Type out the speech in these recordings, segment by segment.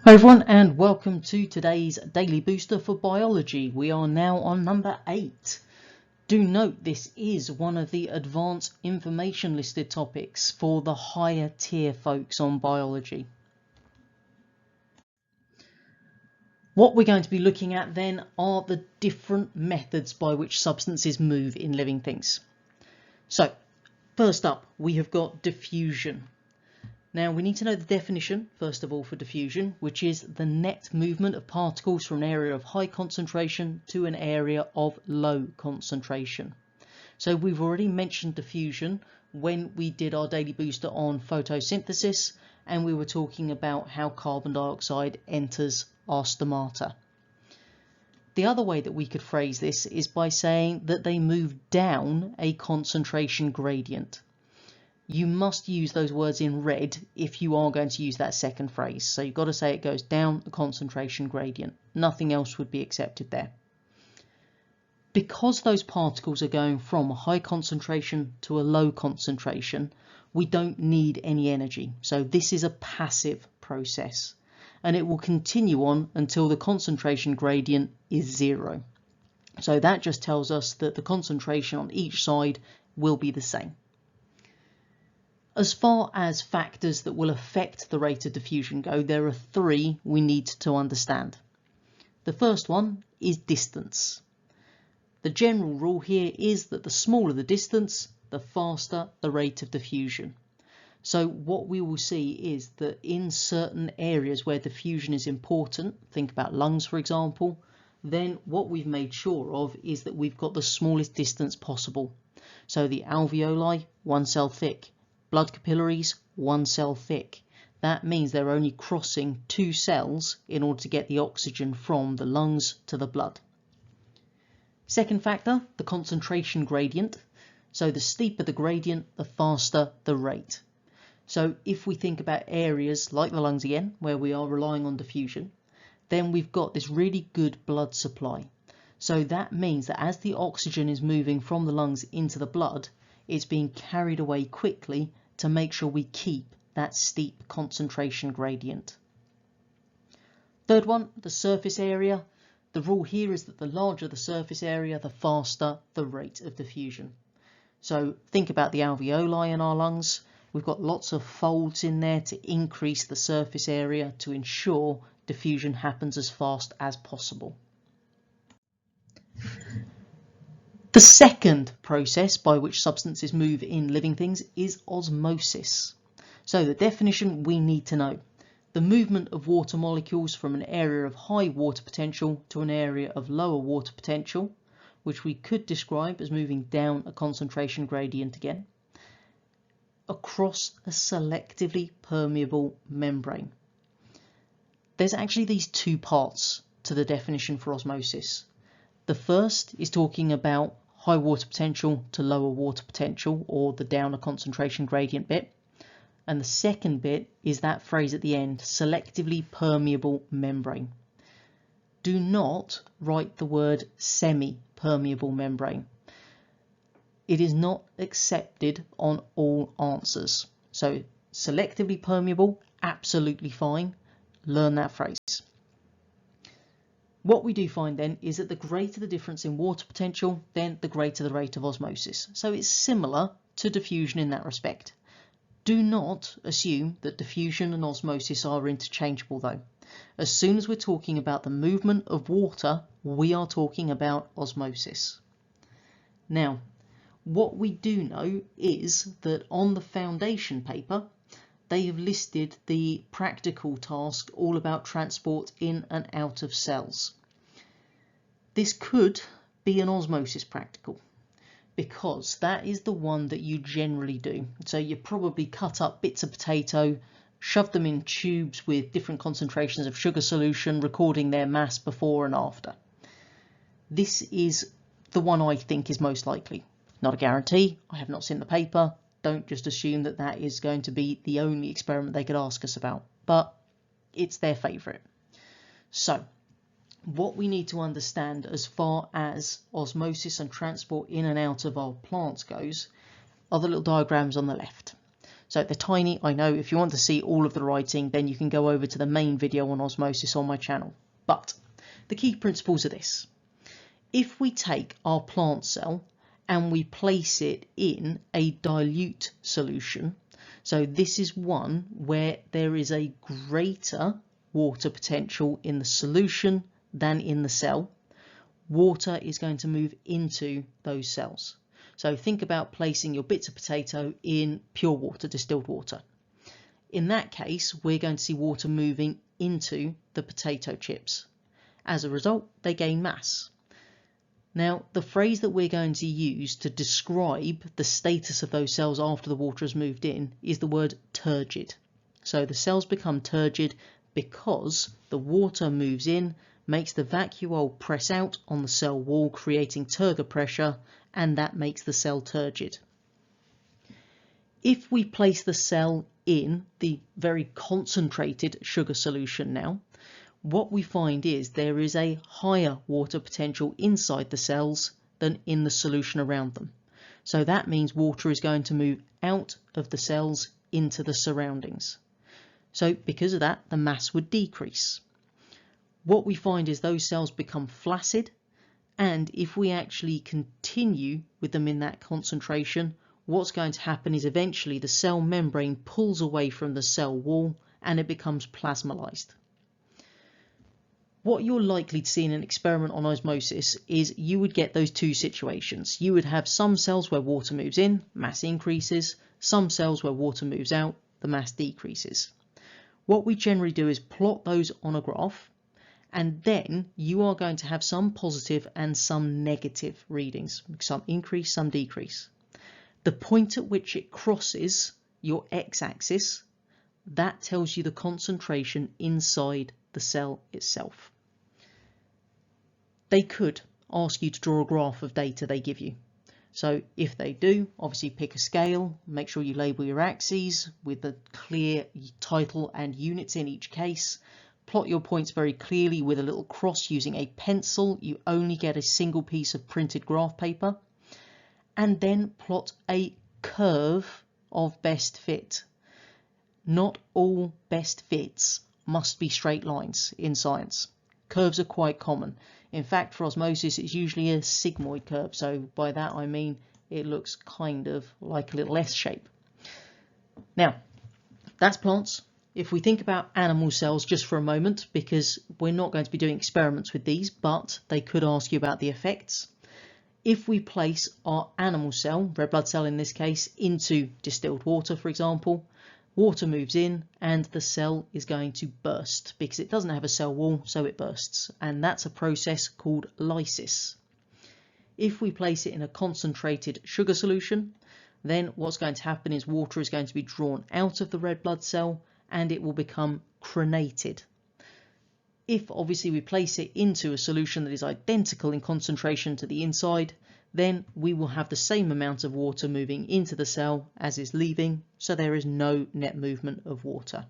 Hello everyone and welcome to today's Daily Booster for Biology. We are now on number 8. Do note this is one of the advanced information listed topics for the higher tier folks on biology. What we're going to be looking at then are the different methods by which substances move in living things. So first up we have got diffusion. Now we need to know the definition, first of all, for diffusion, which is the net movement of particles from an area of high concentration to an area of low concentration. So we've already mentioned diffusion when we did our daily booster on photosynthesis, and we were talking about how carbon dioxide enters our stomata. The other way that we could phrase this is by saying that they move down a concentration gradient. You must use those words in red if you are going to use that second phrase. So you've got to say it goes down a concentration gradient. Nothing else would be accepted there. Because those particles are going from a high concentration to a low concentration, we don't need any energy. So this is a passive process, and it will continue on until the concentration gradient is 0. So that just tells us that the concentration on each side will be the same. As far as factors that will affect the rate of diffusion go, there are 3 we need to understand. The first one is distance. The general rule here is that the smaller the distance, the faster the rate of diffusion. So what we will see is that in certain areas where diffusion is important, think about lungs for example, then what we've made sure of is that we've got the smallest distance possible. So the alveoli, 1 cell thick. Blood capillaries, 1 cell thick. That means they're only crossing 2 cells in order to get the oxygen from the lungs to the blood. Second factor, the concentration gradient. So the steeper the gradient, the faster the rate. So if we think about areas like the lungs again, where we are relying on diffusion, then we've got this really good blood supply. So that means that as the oxygen is moving from the lungs into the blood, it's being carried away quickly to make sure we keep that steep concentration gradient. Third one, the surface area. The rule here is that the larger the surface area, the faster the rate of diffusion. So think about the alveoli in our lungs. We've got lots of folds in there to increase the surface area to ensure diffusion happens as fast as possible. The second process by which substances move in living things is osmosis. So the definition we need to know. The movement of water molecules from an area of high water potential to an area of lower water potential, which we could describe as moving down a concentration gradient again, across a selectively permeable membrane. There's actually these 2 parts to the definition for osmosis. The first is talking about high water potential to lower water potential, or the down a concentration gradient bit. And the second bit is that phrase at the end, selectively permeable membrane. Do not write the word semi-permeable membrane. It is not accepted on all answers. So selectively permeable, absolutely fine. Learn that phrase. What we do find then is that the greater the difference in water potential, then the greater the rate of osmosis. So it's similar to diffusion in that respect. Do not assume that diffusion and osmosis are interchangeable though. As soon as we're talking about the movement of water, we are talking about osmosis. Now, what we do know is that on the foundation paper, they have listed the practical task all about transport in and out of cells. This could be an osmosis practical, because that is the one that you generally do. So you probably cut up bits of potato, shove them in tubes with different concentrations of sugar solution, recording their mass before and after. This is the one I think is most likely. Not a guarantee, I have not seen the paper. Don't just assume that that is going to be the only experiment they could ask us about, but it's their favourite. So what we need to understand as far as osmosis and transport in and out of our plants goes are the little diagrams on the left. So they're tiny, I know. If you want to see all of the writing, then you can go over to the main video on osmosis on my channel. But the key principles are this. If we take our plant cell and we place it in a dilute solution, so this is one where there is a greater water potential in the solution than in the cell, water is going to move into those cells. So think about placing your bits of potato in pure water, distilled water. In that case, we're going to see water moving into the potato chips. As a result, they gain mass. Now, the phrase that we're going to use to describe the status of those cells after the water has moved in is the word turgid. So the cells become turgid because the water moves in, makes the vacuole press out on the cell wall, creating turgor pressure, and that makes the cell turgid. If we place the cell in the very concentrated sugar solution now, what we find is there is a higher water potential inside the cells than in the solution around them. So that means water is going to move out of the cells into the surroundings. So because of that, the mass would decrease. What we find is those cells become flaccid, and if we actually continue with them in that concentration, what's going to happen is eventually the cell membrane pulls away from the cell wall and it becomes plasmolyzed. What you're likely to see in an experiment on osmosis is you would get those two situations. You would have some cells where water moves in, mass increases, some cells where water moves out, the mass decreases. What we generally do is plot those on a graph, and then you are going to have some positive and some negative readings, some increase, some decrease. The point at which it crosses your x-axis, that tells you the concentration inside the cell itself. They could ask you to draw a graph of data they give you. So if they do, obviously pick a scale, make sure you label your axes with the clear title and units in each case. Plot your points very clearly with a little cross using a pencil. You only get a single piece of printed graph paper. And then plot a curve of best fit. Not all best fits must be straight lines in science. Curves are quite common. In fact, for osmosis, it's usually a sigmoid curve. So by that I mean it looks kind of like a little S shape. Now, that's plants. If we think about animal cells just for a moment, because we're not going to be doing experiments with these, but they could ask you about the effects. If we place our animal cell, red blood cell in this case, into distilled water, for example, water moves in and the cell is going to burst because it doesn't have a cell wall, so it bursts. And that's a process called lysis. If we place it in a concentrated sugar solution, then what's going to happen is water is going to be drawn out of the red blood cell and it will become crenated. If obviously we place it into a solution that is identical in concentration to the inside, then we will have the same amount of water moving into the cell as is leaving, so there is no net movement of water.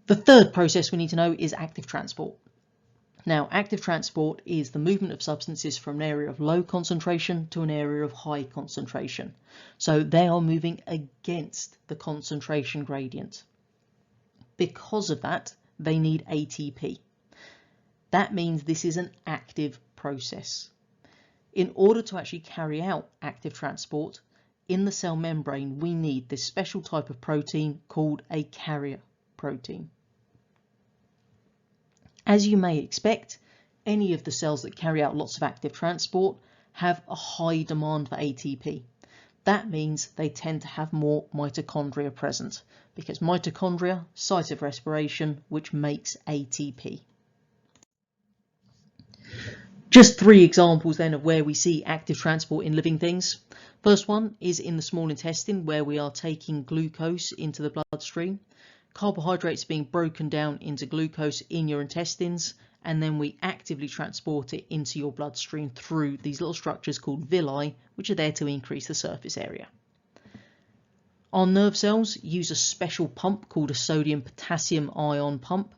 The third process we need to know is active transport. Now, active transport is the movement of substances from an area of low concentration to an area of high concentration. So they are moving against the concentration gradient. Because of that, they need ATP. That means this is an active process. In order to actually carry out active transport, in the cell membrane, we need this special type of protein called a carrier protein. As you may expect, any of the cells that carry out lots of active transport have a high demand for ATP. That means they tend to have more mitochondria present, because mitochondria, site of respiration, which makes ATP. Just 3 examples then of where we see active transport in living things. First one is in the small intestine, where we are taking glucose into the bloodstream. Carbohydrates being broken down into glucose in your intestines, and then we actively transport it into your bloodstream through these little structures called villi, which are there to increase the surface area. Our nerve cells use a special pump called a sodium-potassium ion pump,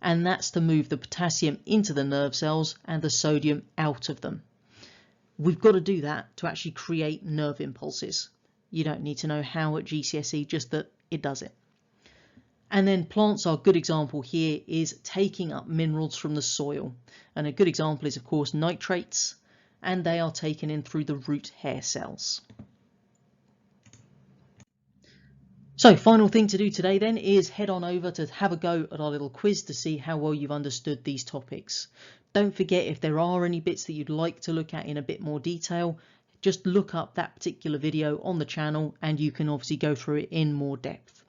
and that's to move the potassium into the nerve cells and the sodium out of them. We've got to do that to actually create nerve impulses. You don't need to know how at GCSE, just that it does it. And then plants are a good example here is taking up minerals from the soil. And a good example is, of course, nitrates, and they are taken in through the root hair cells. So final thing to do today then is head on over to have a go at our little quiz to see how well you've understood these topics. Don't forget, if there are any bits that you'd like to look at in a bit more detail, just look up that particular video on the channel and you can obviously go through it in more depth.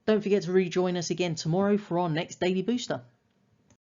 Don't forget to rejoin us again tomorrow for our next Daily Booster.